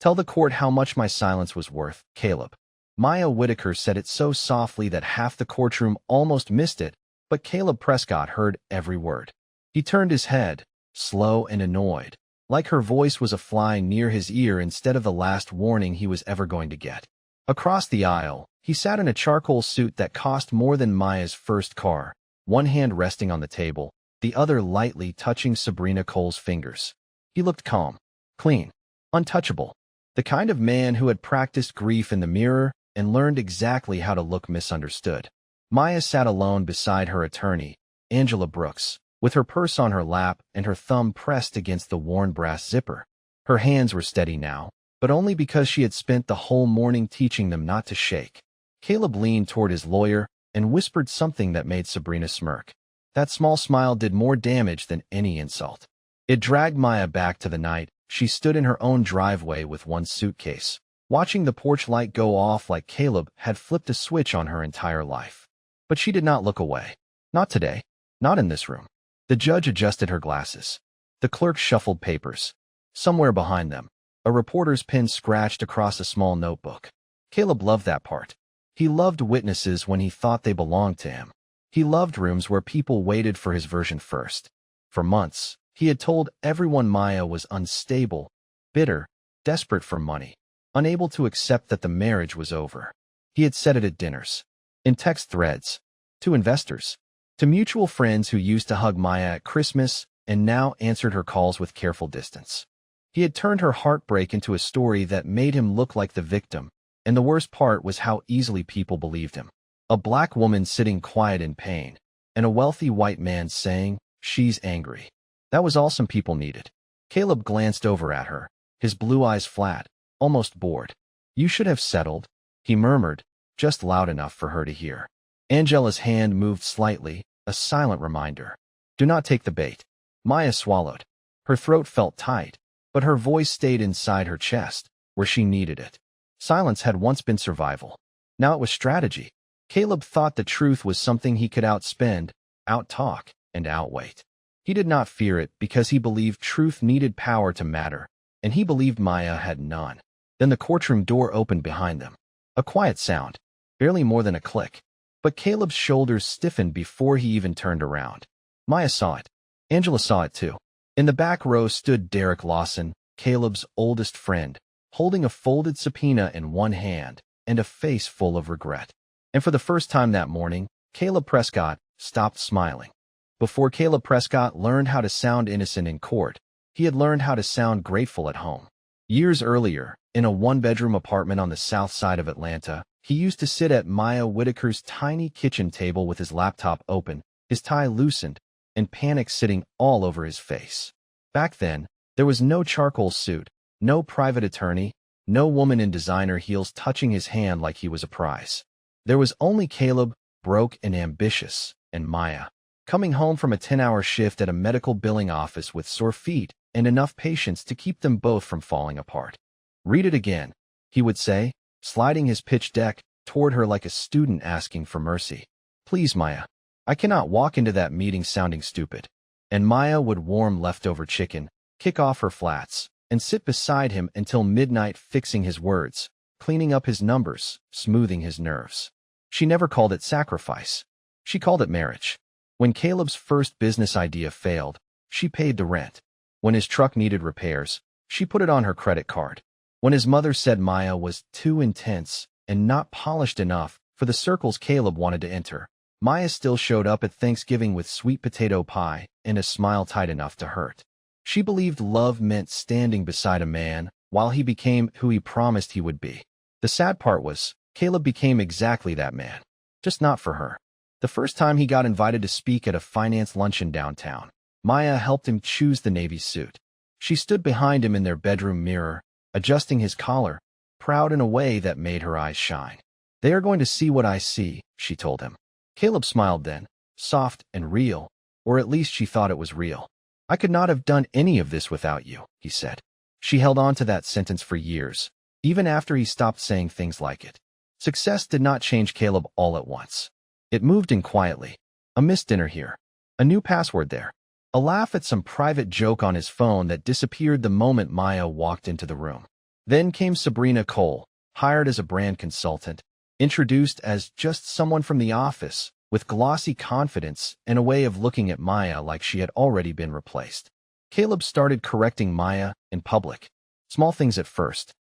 Tell the court how much my silence was worth, Caleb. Maya Whitaker said it so softly that half the courtroom almost missed it, but Caleb Prescott heard every word. He turned his head, slow and annoyed, like her voice was a fly near his ear instead of the last warning he was ever going to get. Across the aisle, he sat in a charcoal suit that cost more than Maya's first car, one hand resting on the table, the other lightly touching Sabrina Cole's fingers. He looked calm, clean, untouchable, the kind of man who had practiced grief in the mirror and learned exactly how to look misunderstood. Maya sat alone beside her attorney, Angela Brooks, with her purse on her lap and her thumb pressed against the worn brass zipper. Her hands were steady now, but only because she had spent the whole morning teaching them not to shake. Caleb leaned toward his lawyer and whispered something that made Sabrina smirk. That small smile did more damage than any insult. It dragged Maya back to the night she stood in her own driveway with one suitcase, watching the porch light go off like Caleb had flipped a switch on her entire life. But she did not look away. Not today. Not in this room. The judge adjusted her glasses. The clerk shuffled papers. Somewhere behind them, a reporter's pen scratched across a small notebook. Caleb loved that part. He loved witnesses when he thought they belonged to him. He loved rooms where people waited for his version first. For months, he had told everyone Maya was unstable, bitter, desperate for money, unable to accept that the marriage was over. He had said it at dinners, in text threads, to investors, to mutual friends who used to hug Maya at Christmas and now answered her calls with careful distance. He had turned her heartbreak into a story that made him look like the victim, and the worst part was how easily people believed him. A black woman sitting quiet in pain, and a wealthy white man saying, "She's angry." That was all some people needed. Caleb glanced over at her, his blue eyes flat, almost bored. "You should have settled," he murmured, just loud enough for her to hear. Angela's hand moved slightly, a silent reminder. "Do not take the bait." Maya swallowed. Her throat felt tight, but her voice stayed inside her chest, where she needed it. Silence had once been survival. Now it was strategy. Caleb thought the truth was something he could outspend, outtalk, and outwait. He did not fear it because he believed truth needed power to matter, and he believed Maya had none. Then the courtroom door opened behind them. A quiet sound, barely more than a click. But Caleb's shoulders stiffened before he even turned around. Maya saw it. Angela saw it too. In the back row stood Derek Lawson, Caleb's oldest friend, holding a folded subpoena in one hand and a face full of regret. And for the first time that morning, Caleb Prescott stopped smiling. Before Caleb Prescott learned how to sound innocent in court, he had learned how to sound grateful at home. Years earlier, in a one-bedroom apartment on the south side of Atlanta, he used to sit at Maya Whitaker's tiny kitchen table with his laptop open, his tie loosened, and panic sitting all over his face. Back then, there was no charcoal suit, no private attorney, no woman in designer heels touching his hand like he was a prize. There was only Caleb, broke and ambitious, and Maya, coming home from a 10-hour shift at a medical billing office with sore feet and enough patience to keep them both from falling apart. "Read it again," he would say, sliding his pitch deck toward her like a student asking for mercy. "Please, Maya. I cannot walk into that meeting sounding stupid." And Maya would warm leftover chicken, kick off her flats, and sit beside him until midnight fixing his words, cleaning up his numbers, smoothing his nerves. She never called it sacrifice. She called it marriage. When Caleb's first business idea failed, she paid the rent. When his truck needed repairs, she put it on her credit card. When his mother said Maya was too intense and not polished enough for the circles Caleb wanted to enter, Maya still showed up at Thanksgiving with sweet potato pie and a smile tight enough to hurt. She believed love meant standing beside a man while he became who he promised he would be. The sad part was, Caleb became exactly that man, just not for her. The first time he got invited to speak at a finance luncheon downtown, Maya helped him choose the navy suit. She stood behind him in their bedroom mirror, adjusting his collar, proud in a way that made her eyes shine. "They are going to see what I see," she told him. Caleb smiled then, soft and real, or at least she thought it was real. "I could not have done any of this without you," he said. She held on to that sentence for years, even after he stopped saying things like it. Success did not change Caleb all at once. It moved in quietly. A missed dinner here, a new password there, a laugh at some private joke on his phone that disappeared the moment Maya walked into the room. Then came Sabrina Cole, hired as a brand consultant, introduced as just someone from the office, with glossy confidence and a way of looking at Maya like she had already been replaced. Caleb started correcting Maya in public. Small things at first.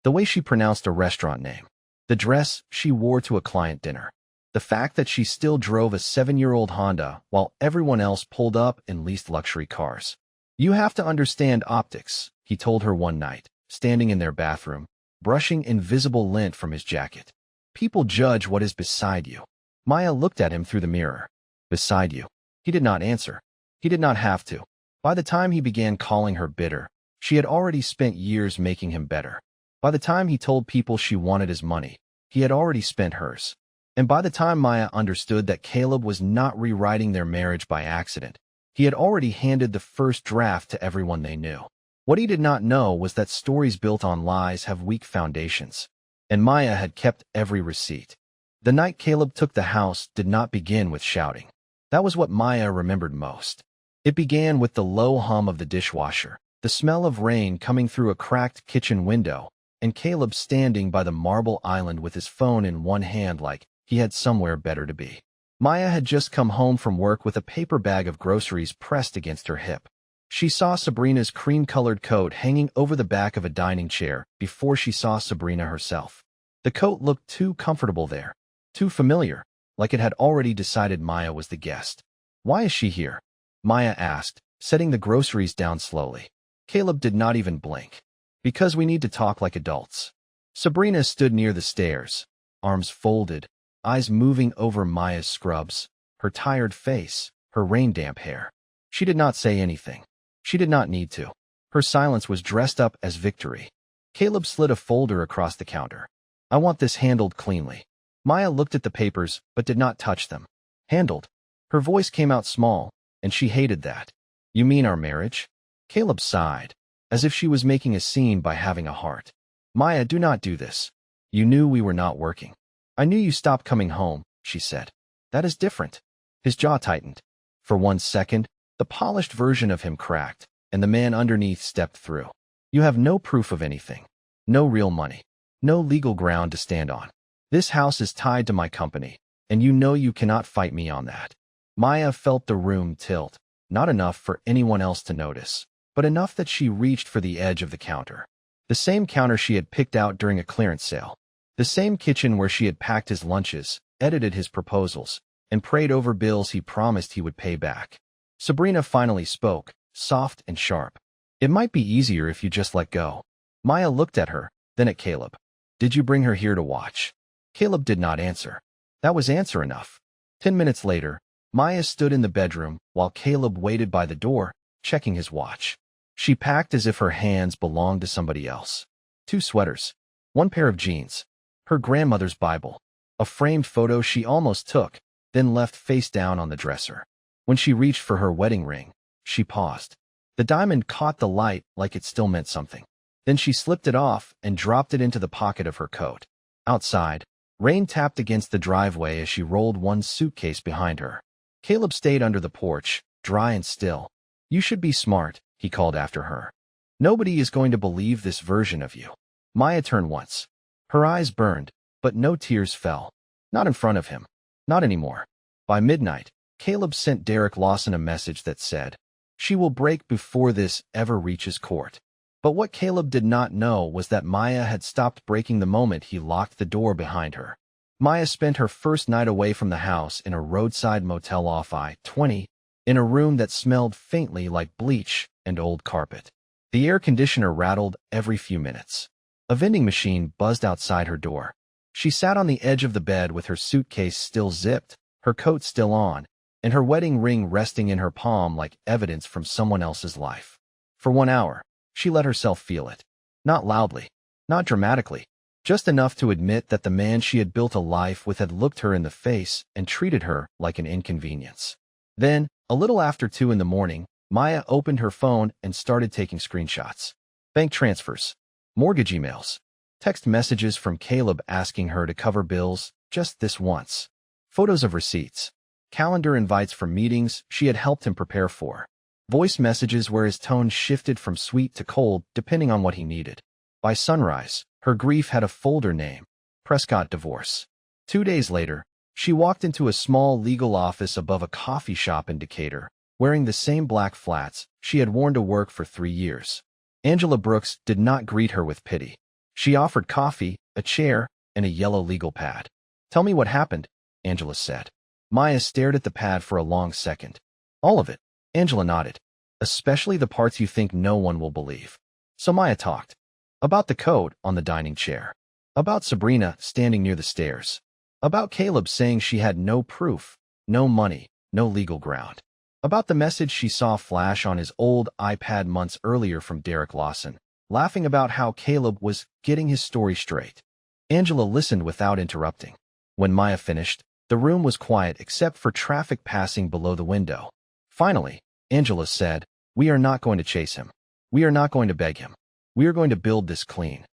The way she pronounced a restaurant name. The dress she wore to a client dinner. The fact that she still drove a 7-year-old Honda while everyone else pulled up in leased luxury cars. You have to understand optics, he told her one night, standing in their bathroom, brushing invisible lint from his jacket. People judge what is beside you. Maya looked at him through the mirror. Beside you. He did not answer. He did not have to. By the time he began calling her bitter, she had already spent years making him better. By the time he told people she wanted his money, he had already spent hers. And by the time Maya understood that Caleb was not rewriting their marriage by accident, he had already handed the first draft to everyone they knew. What he did not know was that stories built on lies have weak foundations. And Maya had kept every receipt. The night Caleb took the house did not begin with shouting. That was what Maya remembered most. It began with the low hum of the dishwasher, the smell of rain coming through a cracked kitchen window, and Caleb standing by the marble island with his phone in one hand like he had somewhere better to be. Maya had just come home from work with a paper bag of groceries pressed against her hip. She saw Sabrina's cream-colored coat hanging over the back of a dining chair before she saw Sabrina herself. The coat looked too comfortable there, too familiar, like it had already decided Maya was the guest. Why is she here? Maya asked, setting the groceries down slowly. Caleb did not even blink. Because we need to talk like adults. Sabrina stood near the stairs, arms folded, eyes moving over Maya's scrubs, her tired face, her rain-damp hair. She did not say anything. She did not need to. Her silence was dressed up as victory. Caleb slid a folder across the counter. I want this handled cleanly. Maya looked at the papers but did not touch them. Handled. Her voice came out small, and she hated that. You mean our marriage? Caleb sighed, as if she was making a scene by having a heart. Maya, do not do this. You knew we were not working. I knew you stopped coming home, she said. That is different. His jaw tightened. For 1 second, the polished version of him cracked, and the man underneath stepped through. You have no proof of anything. No real money. No legal ground to stand on. This house is tied to my company, and you know you cannot fight me on that. Maya felt the room tilt, not enough for anyone else to notice, but enough that she reached for the edge of the counter. The same counter she had picked out during a clearance sale. The same kitchen where she had packed his lunches, edited his proposals, and prayed over bills he promised he would pay back. Sabrina finally spoke, soft and sharp. It might be easier if you just let go. Maya looked at her, then at Caleb. Did you bring her here to watch? Caleb did not answer. That was answer enough. 10 minutes later, Maya stood in the bedroom while Caleb waited by the door, checking his watch. She packed as if her hands belonged to somebody else. 2 sweaters. 1 pair of jeans. Her grandmother's Bible. A framed photo she almost took, then left face down on the dresser. When she reached for her wedding ring, she paused. The diamond caught the light like it still meant something. Then she slipped it off and dropped it into the pocket of her coat. Outside, rain tapped against the driveway as she rolled one suitcase behind her. Caleb stayed under the porch, dry and still. You should be smart, he called after her. Nobody is going to believe this version of you. Maya turned once. Her eyes burned, but no tears fell. Not in front of him. Not anymore. By midnight, Caleb sent Derek Lawson a message that said, she will break before this ever reaches court. But what Caleb did not know was that Maya had stopped breaking the moment he locked the door behind her. Maya spent her first night away from the house in a roadside motel off I-20, in a room that smelled faintly like bleach and old carpet. The air conditioner rattled every few minutes. A vending machine buzzed outside her door. She sat on the edge of the bed with her suitcase still zipped, her coat still on, and her wedding ring resting in her palm like evidence from someone else's life. For 1 hour, she let herself feel it. Not loudly, not dramatically, just enough to admit that the man she had built a life with had looked her in the face and treated her like an inconvenience. Then, a little after 2 in the morning, Maya opened her phone and started taking screenshots. Bank transfers. Mortgage emails. Text messages from Caleb asking her to cover bills just this once. Photos of receipts. Calendar invites for meetings she had helped him prepare for. Voice messages where his tone shifted from sweet to cold depending on what he needed. By sunrise, her grief had a folder name: Prescott Divorce. 2 days later, she walked into a small legal office above a coffee shop in Decatur, wearing the same black flats she had worn to work for 3 years. Angela Brooks did not greet her with pity. She offered coffee, a chair, and a yellow legal pad. "Tell me what happened," Angela said. Maya stared at the pad for a long second. "All of it," Angela nodded. "Especially the parts you think no one will believe." So Maya talked. About the coat on the dining chair. About Sabrina standing near the stairs. About Caleb saying she had no proof, no money, no legal ground. About the message she saw flash on his old iPad months earlier from Derek Lawson, laughing about how Caleb was getting his story straight. Angela listened without interrupting. When Maya finished, the room was quiet except for traffic passing below the window. Finally, Angela said, "We are not going to chase him. We are not going to beg him. We are going to build this clean."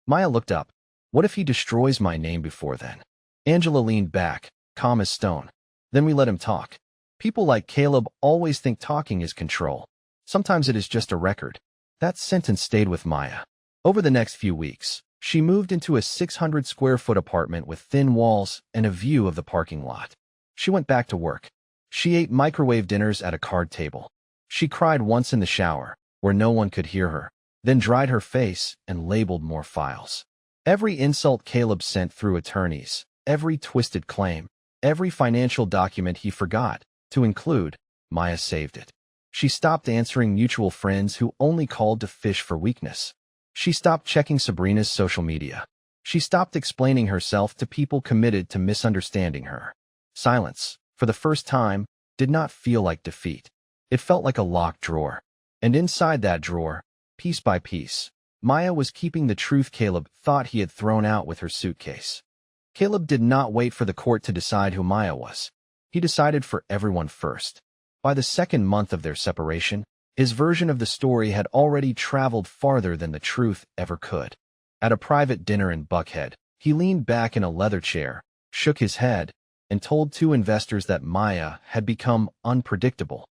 Maya looked up. "What if he destroys my name before then?" Angela leaned back, calm as stone. "Then we let him talk. People like Caleb always think talking is control. Sometimes it is just a record." That sentence stayed with Maya. Over the next few weeks, she moved into a 600-square-foot apartment with thin walls and a view of the parking lot. She went back to work. She ate microwave dinners at a card table. She cried once in the shower, where no one could hear her, then dried her face and labeled more files. Every insult Caleb sent through attorneys, every twisted claim, every financial document he forgot to include, Maya saved it. She stopped answering mutual friends who only called to fish for weakness. She stopped checking Sabrina's social media. She stopped explaining herself to people committed to misunderstanding her. Silence, for the first time, did not feel like defeat. It felt like a locked drawer. And inside that drawer, piece by piece, Maya was keeping the truth Caleb thought he had thrown out with her suitcase. Caleb did not wait for the court to decide who Maya was. He decided for everyone first. By the second month of their separation, his version of the story had already traveled farther than the truth ever could. At a private dinner in Buckhead, he leaned back in a leather chair, shook his head, and told two investors that Maya had become unpredictable.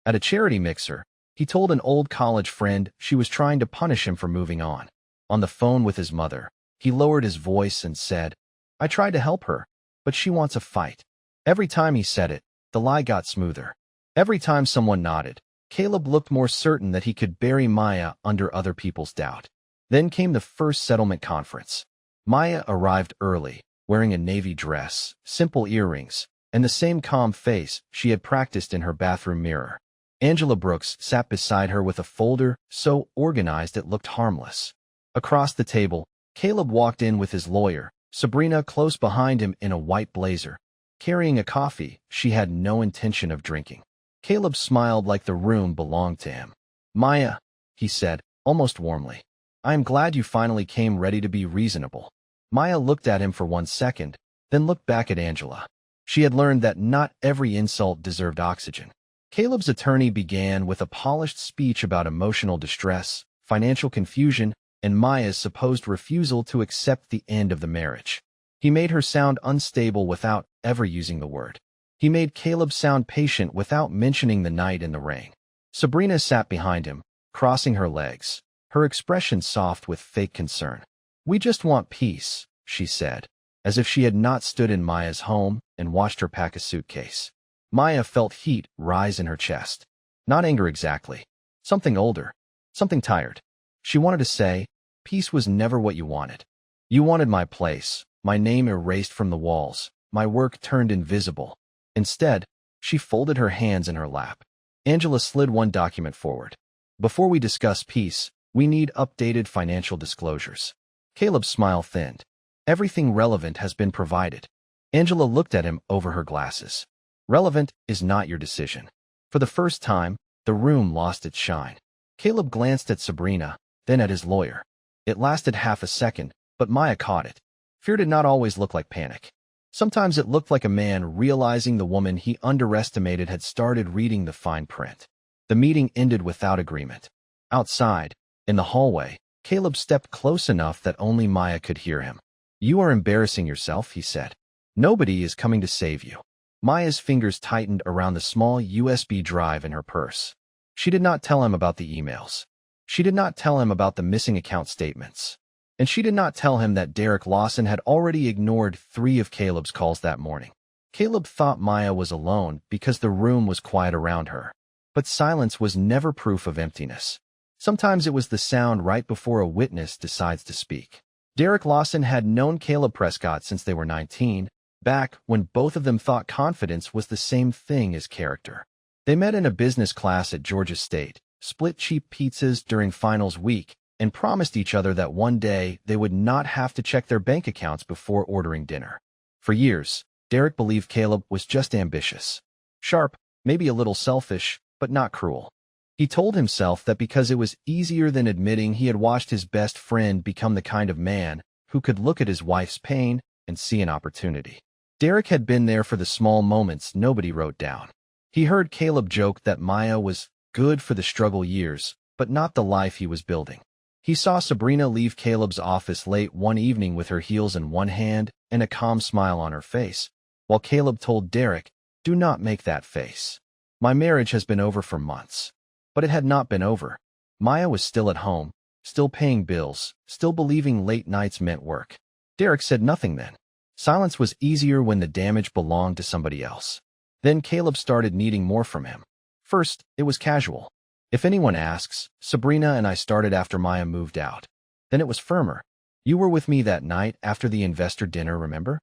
At a charity mixer, he told an old college friend she was trying to punish him for moving on. On the phone with his mother, he lowered his voice and said, "I tried to help her, but she wants a fight." Every time he said it, the lie got smoother. Every time someone nodded, Caleb looked more certain that he could bury Maya under other people's doubt. Then came the first settlement conference. Maya arrived early, wearing a navy dress, simple earrings, and the same calm face she had practiced in her bathroom mirror. Angela Brooks sat beside her with a folder so organized it looked harmless. Across the table, Caleb walked in with his lawyer, Sabrina close behind him in a white blazer, carrying a coffee she had no intention of drinking. Caleb smiled like the room belonged to him. "Maya," he said, almost warmly, "I am glad you finally came ready to be reasonable." Maya looked at him for 1 second, then looked back at Angela. She had learned that not every insult deserved oxygen. Caleb's attorney began with a polished speech about emotional distress, financial confusion, and Maya's supposed refusal to accept the end of the marriage. He made her sound unstable without ever using the word. He made Caleb sound patient without mentioning the night in the rain. Sabrina sat behind him, crossing her legs, her expression soft with fake concern. "We just want peace," she said, as if she had not stood in Maya's home and watched her pack a suitcase. Maya felt heat rise in her chest. Not anger exactly. Something older. Something tired. She wanted to say, "Peace was never what you wanted. You wanted my place, my name erased from the walls, my work turned invisible." Instead, she folded her hands in her lap. Angela slid one document forward. "Before we discuss peace, we need updated financial disclosures." Caleb's smile thinned. "Everything relevant has been provided." Angela looked at him over her glasses. "Relevant is not your decision." For the first time, the room lost its shine. Caleb glanced at Sabrina, then at his lawyer. It lasted half a second, but Maya caught it. Fear did not always look like panic. Sometimes it looked like a man realizing the woman he underestimated had started reading the fine print. The meeting ended without agreement. Outside, in the hallway, Caleb stepped close enough that only Maya could hear him. "You are embarrassing yourself," he said. "Nobody is coming to save you." Maya's fingers tightened around the small USB drive in her purse. She did not tell him about the emails. She did not tell him about the missing account statements. And she did not tell him that Derek Lawson had already ignored 3 of Caleb's calls that morning. Caleb thought Maya was alone because the room was quiet around her. But silence was never proof of emptiness. Sometimes it was the sound right before a witness decides to speak. Derek Lawson had known Caleb Prescott since they were 19, back when both of them thought confidence was the same thing as character. They met in a business class at Georgia State, split cheap pizzas during finals week, and promised each other that one day they would not have to check their bank accounts before ordering dinner. For years, Derek believed Caleb was just ambitious. Sharp, maybe a little selfish, but not cruel. He told himself that because it was easier than admitting he had watched his best friend become the kind of man who could look at his wife's pain and see an opportunity. Derek had been there for the small moments nobody wrote down. He heard Caleb joke that Maya was good for the struggle years, but not the life he was building. He saw Sabrina leave Caleb's office late one evening with her heels in one hand and a calm smile on her face, while Caleb told Derek, "Do not make that face. My marriage has been over for months." But it had not been over. Maya was still at home, still paying bills, still believing late nights meant work. Derek said nothing then. Silence was easier when the damage belonged to somebody else. Then Caleb started needing more from him. First, it was casual. "If anyone asks, Sabrina and I started after Maya moved out." Then it was firmer. "You were with me that night after the investor dinner, remember?"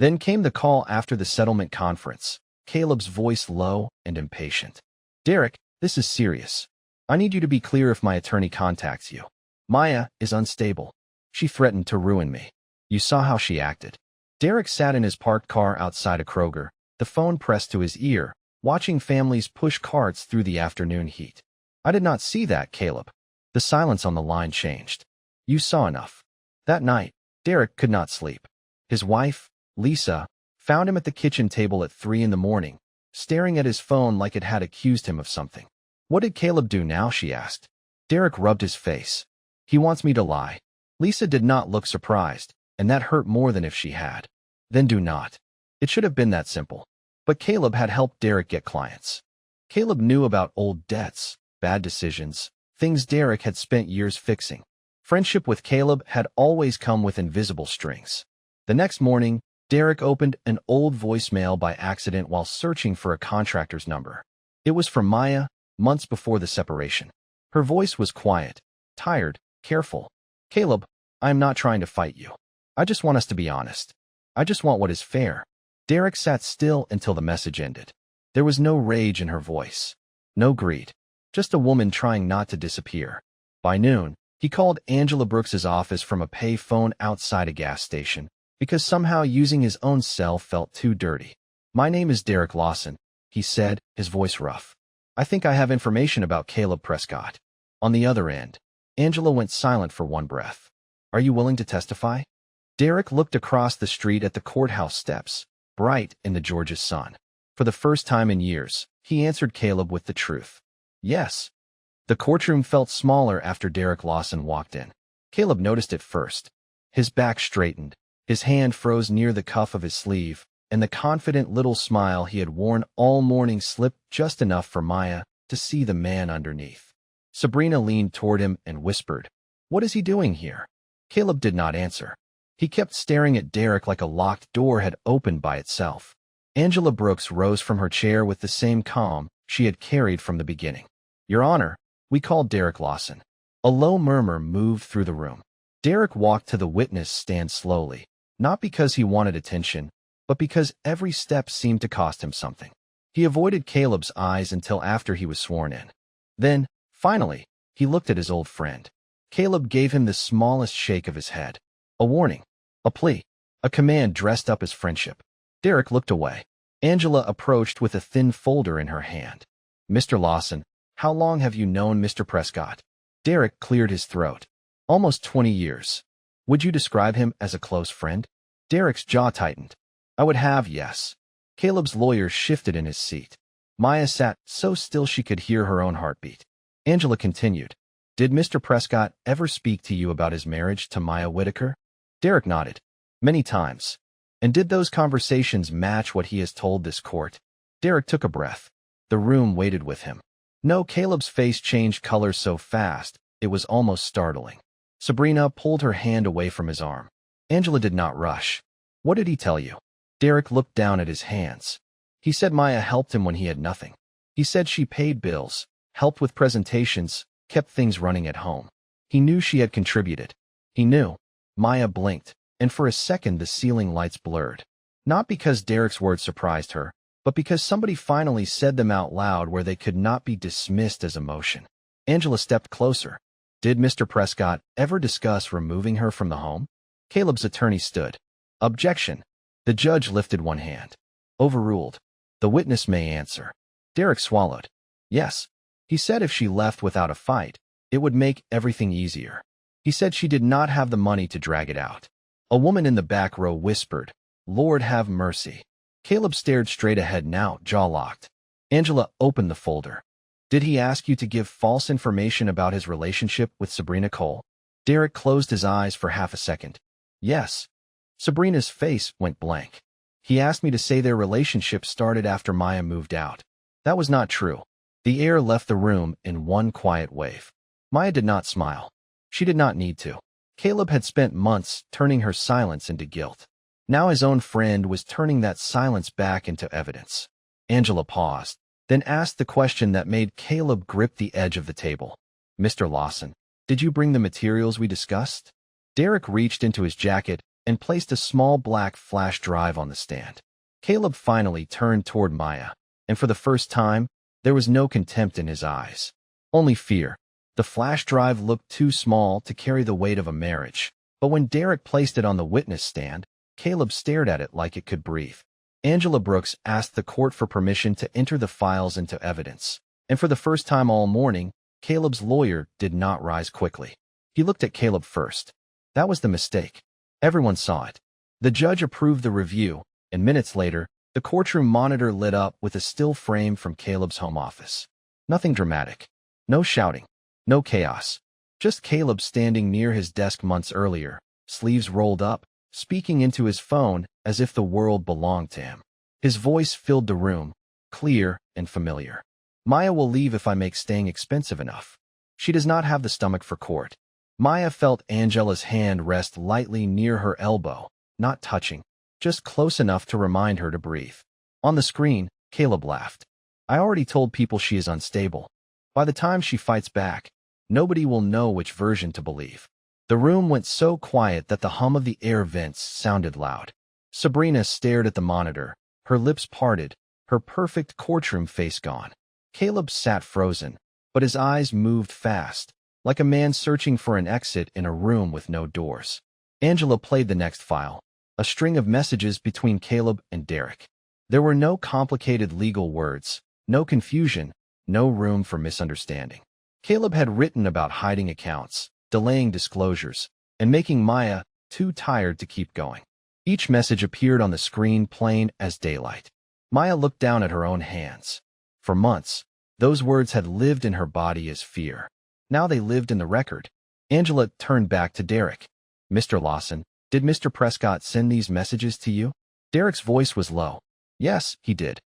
Then came the call after the settlement conference, Caleb's voice low and impatient. "Derek, this is serious. I need you to be clear if my attorney contacts you. Maya is unstable. She threatened to ruin me. You saw how she acted." Derek sat in his parked car outside a Kroger, the phone pressed to his ear, watching families push carts through the afternoon heat. "I did not see that, Caleb." The silence on the line changed. "You saw enough." That night, Derek could not sleep. His wife, Lisa, found him at the kitchen table at 3 in the morning, staring at his phone like it had accused him of something. "What did Caleb do now?" she asked. Derek rubbed his face. "He wants me to lie." Lisa did not look surprised, and that hurt more than if she had. "Then do not." It should have been that simple. But Caleb had helped Derek get clients. Caleb knew about old debts, bad decisions, things Derek had spent years fixing. Friendship with Caleb had always come with invisible strings. The next morning, Derek opened an old voicemail by accident while searching for a contractor's number. It was from Maya, months before the separation. Her voice was quiet, tired, careful. "Caleb, I am not trying to fight you. I just want us to be honest. I just want what is fair." Derek sat still until the message ended. There was no rage in her voice, no greed, just a woman trying not to disappear. By noon, he called Angela Brooks's office from a pay phone outside a gas station, because somehow using his own cell felt too dirty. "My name is Derek Lawson," he said, his voice rough. "I think I have information about Caleb Prescott." On the other end, Angela went silent for one breath. "Are you willing to testify?" Derek looked across the street at the courthouse steps, bright in the Georgia sun. For the first time in years, he answered Caleb with the truth. "Yes." The courtroom felt smaller after Derek Lawson walked in. Caleb noticed it first. His back straightened, his hand froze near the cuff of his sleeve, and the confident little smile he had worn all morning slipped just enough for Maya to see the man underneath. Sabrina leaned toward him and whispered, "What is he doing here?" Caleb did not answer. He kept staring at Derek like a locked door had opened by itself. Angela Brooks rose from her chair with the same calm she had carried from the beginning. "Your Honor, we called Derek Lawson." A low murmur moved through the room. Derek walked to the witness stand slowly, not because he wanted attention, but because every step seemed to cost him something. He avoided Caleb's eyes until after he was sworn in. Then, finally, he looked at his old friend. Caleb gave him the smallest shake of his head. A warning, a plea, a command dressed up as friendship. Derek looked away. Angela approached with a thin folder in her hand. "Mr. Lawson, how long have you known Mr. Prescott?" Derek cleared his throat. "Almost 20 years. Would you describe him as a close friend?" Derek's jaw tightened. "I would have, yes." Caleb's lawyer shifted in his seat. Maya sat so still she could hear her own heartbeat. Angela continued, "Did Mr. Prescott ever speak to you about his marriage to Maya Whitaker?" Derek nodded. "Many times." "And did those conversations match what he has told this court?" Derek took a breath. The room waited with him. No, Caleb's face changed color so fast, it was almost startling. Sabrina pulled her hand away from his arm. Angela did not rush. What did he tell you? Derek looked down at his hands. He said Maya helped him when he had nothing. He said she paid bills, helped with presentations, kept things running at home. He knew she had contributed. He knew. Maya blinked, and for a second the ceiling lights blurred. Not because Derek's words surprised her, but because somebody finally said them out loud where they could not be dismissed as emotion. Angela stepped closer. Did Mr. Prescott ever discuss removing her from the home? Caleb's attorney stood. Objection. The judge lifted one hand. Overruled. The witness may answer. Derek swallowed. Yes. He said if she left without a fight, it would make everything easier. He said she did not have the money to drag it out. A woman in the back row whispered, Lord have mercy. Caleb stared straight ahead now, jaw locked. Angela opened the folder. Did he ask you to give false information about his relationship with Sabrina Cole? Derek closed his eyes for half a second. Yes. Sabrina's face went blank. He asked me to say their relationship started after Maya moved out. That was not true. The air left the room in one quiet wave. Maya did not smile. She did not need to. Caleb had spent months turning her silence into guilt. Now his own friend was turning that silence back into evidence. Angela paused, then asked the question that made Caleb grip the edge of the table. Mr. Lawson, did you bring the materials we discussed? Derek reached into his jacket and placed a small black flash drive on the stand. Caleb finally turned toward Maya, and for the first time, there was no contempt in his eyes. Only fear. The flash drive looked too small to carry the weight of a marriage, but when Derek placed it on the witness stand, Caleb stared at it like it could breathe. Angela Brooks asked the court for permission to enter the files into evidence, and for the first time all morning, Caleb's lawyer did not rise quickly. He looked at Caleb first. That was the mistake. Everyone saw it. The judge approved the review, and minutes later, the courtroom monitor lit up with a still frame from Caleb's home office. Nothing dramatic. No shouting. No chaos. Just Caleb standing near his desk months earlier, sleeves rolled up, speaking into his phone as if the world belonged to him. His voice filled the room, clear and familiar. Maya will leave if I make staying expensive enough. She does not have the stomach for court. Maya felt Angela's hand rest lightly near her elbow, not touching, just close enough to remind her to breathe. On the screen, Caleb laughed. I already told people she is unstable. By the time she fights back, nobody will know which version to believe. The room went so quiet that the hum of the air vents sounded loud. Sabrina stared at the monitor, her lips parted, her perfect courtroom face gone. Caleb sat frozen, but his eyes moved fast, like a man searching for an exit in a room with no doors. Angela played the next file, a string of messages between Caleb and Derek. There were no complicated legal words, no confusion, no room for misunderstanding. Caleb had written about hiding accounts, delaying disclosures, and making Maya too tired to keep going. Each message appeared on the screen plain as daylight. Maya looked down at her own hands. For months, those words had lived in her body as fear. Now they lived in the record. Angela turned back to Derek. Mr. Lawson, did Mr. Prescott send these messages to you? Derek's voice was low. Yes, he did.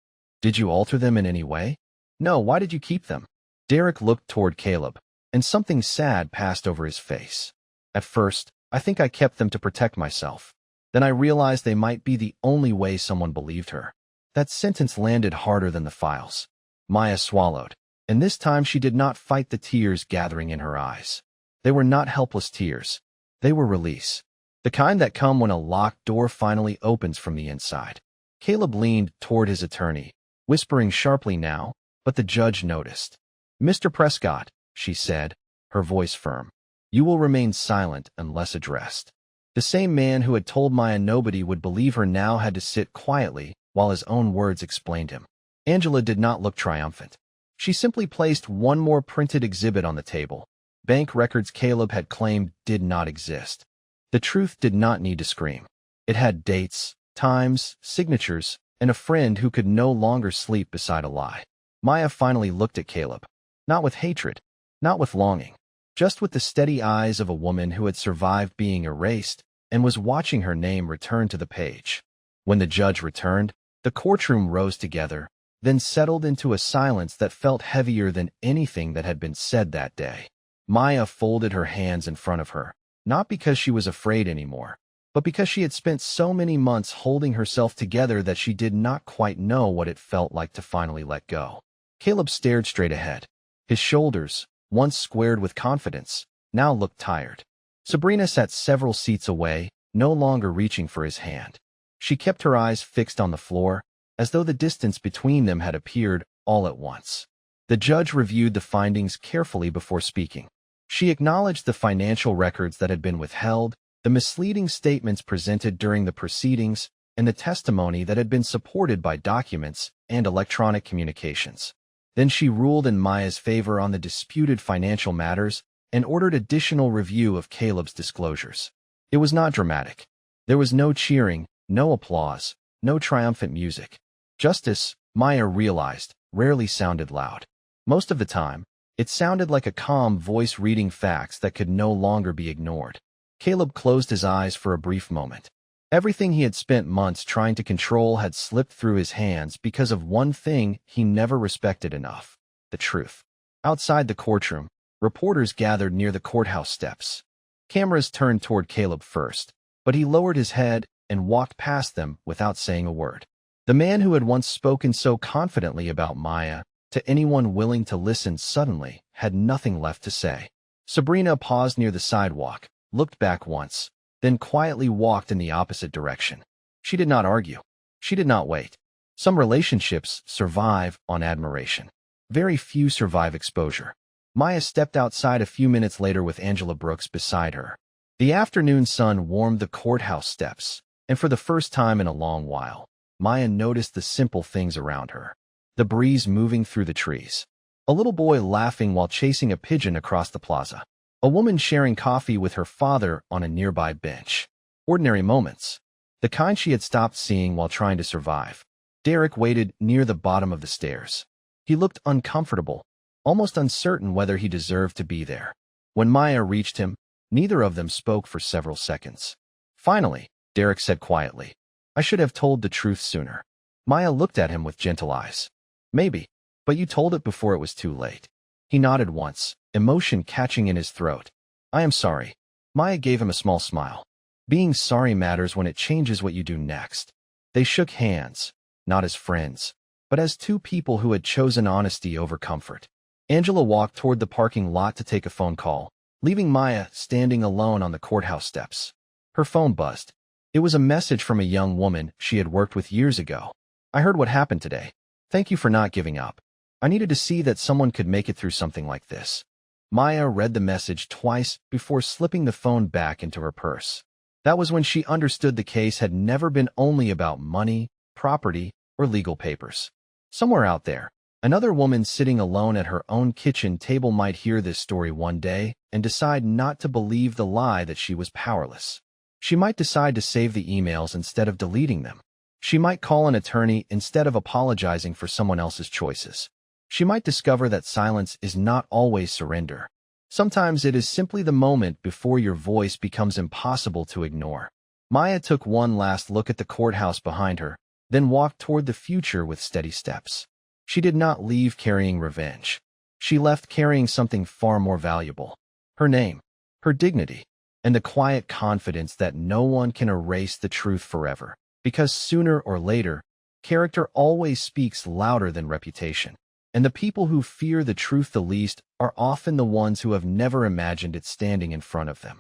Did you alter them in any way? No, why did you keep them? Derek looked toward Caleb, and something sad passed over his face. At first, I think I kept them to protect myself. Then I realized they might be the only way someone believed her. That sentence landed harder than the files. Maya swallowed, and this time she did not fight the tears gathering in her eyes. They were not helpless tears. They were release. The kind that come when a locked door finally opens from the inside. Caleb leaned toward his attorney, whispering sharply now, but the judge noticed. Mr. Prescott, she said, her voice firm, you will remain silent unless addressed. The same man who had told Maya nobody would believe her now had to sit quietly while his own words explained him. Angela did not look triumphant. She simply placed one more printed exhibit on the table. Bank records Caleb had claimed did not exist. The truth did not need to scream. It had dates, times, signatures, and a friend who could no longer sleep beside a lie. Maya finally looked at Caleb. Not with hatred, not with longing, just with the steady eyes of a woman who had survived being erased and was watching her name return to the page. When the judge returned, the courtroom rose together, then settled into a silence that felt heavier than anything that had been said that day. Maya folded her hands in front of her, not because she was afraid anymore, but because she had spent so many months holding herself together that she did not quite know what it felt like to finally let go. Caleb stared straight ahead. His shoulders, once squared with confidence, now looked tired. Sabrina sat several seats away, no longer reaching for his hand. She kept her eyes fixed on the floor, as though the distance between them had appeared all at once. The judge reviewed the findings carefully before speaking. She acknowledged the financial records that had been withheld, the misleading statements presented during the proceedings, and the testimony that had been supported by documents and electronic communications. Then she ruled in Maya's favor on the disputed financial matters and ordered additional review of Caleb's disclosures. It was not dramatic. There was no cheering, no applause, no triumphant music. Justice, Maya realized, rarely sounded loud. Most of the time, it sounded like a calm voice reading facts that could no longer be ignored. Caleb closed his eyes for a brief moment. Everything he had spent months trying to control had slipped through his hands because of one thing he never respected enough: the truth. Outside the courtroom, reporters gathered near the courthouse steps. Cameras turned toward Caleb first, but he lowered his head and walked past them without saying a word. The man who had once spoken so confidently about Maya to anyone willing to listen suddenly had nothing left to say. Sabrina paused near the sidewalk, looked back once, then quietly walked in the opposite direction. She did not argue. She did not wait. Some relationships survive on admiration. Very few survive exposure. Maya stepped outside a few minutes later with Angela Brooks beside her. The afternoon sun warmed the courthouse steps, and for the first time in a long while, Maya noticed the simple things around her. The breeze moving through the trees. A little boy laughing while chasing a pigeon across the plaza. A woman sharing coffee with her father on a nearby bench. Ordinary moments. The kind she had stopped seeing while trying to survive. Derek waited near the bottom of the stairs. He looked uncomfortable, almost uncertain whether he deserved to be there. When Maya reached him, neither of them spoke for several seconds. Finally, Derek said quietly, "I should have told the truth sooner." Maya looked at him with gentle eyes. "Maybe, but you told it before it was too late." He nodded once, emotion catching in his throat. "I am sorry." Maya gave him a small smile. Being sorry matters when it changes what you do next. They shook hands, not as friends, but as two people who had chosen honesty over comfort. Angela walked toward the parking lot to take a phone call, leaving Maya standing alone on the courthouse steps. Her phone buzzed. It was a message from a young woman she had worked with years ago. "I heard what happened today. Thank you for not giving up. I needed to see that someone could make it through something like this." Maya read the message twice before slipping the phone back into her purse. That was when she understood the case had never been only about money, property, or legal papers. Somewhere out there, another woman sitting alone at her own kitchen table might hear this story one day and decide not to believe the lie that she was powerless. She might decide to save the emails instead of deleting them. She might call an attorney instead of apologizing for someone else's choices. She might discover that silence is not always surrender. Sometimes it is simply the moment before your voice becomes impossible to ignore. Maya took one last look at the courthouse behind her, then walked toward the future with steady steps. She did not leave carrying revenge. She left carrying something far more valuable: her name, her dignity, and the quiet confidence that no one can erase the truth forever. Because sooner or later, character always speaks louder than reputation. And the people who fear the truth the least are often the ones who have never imagined it standing in front of them.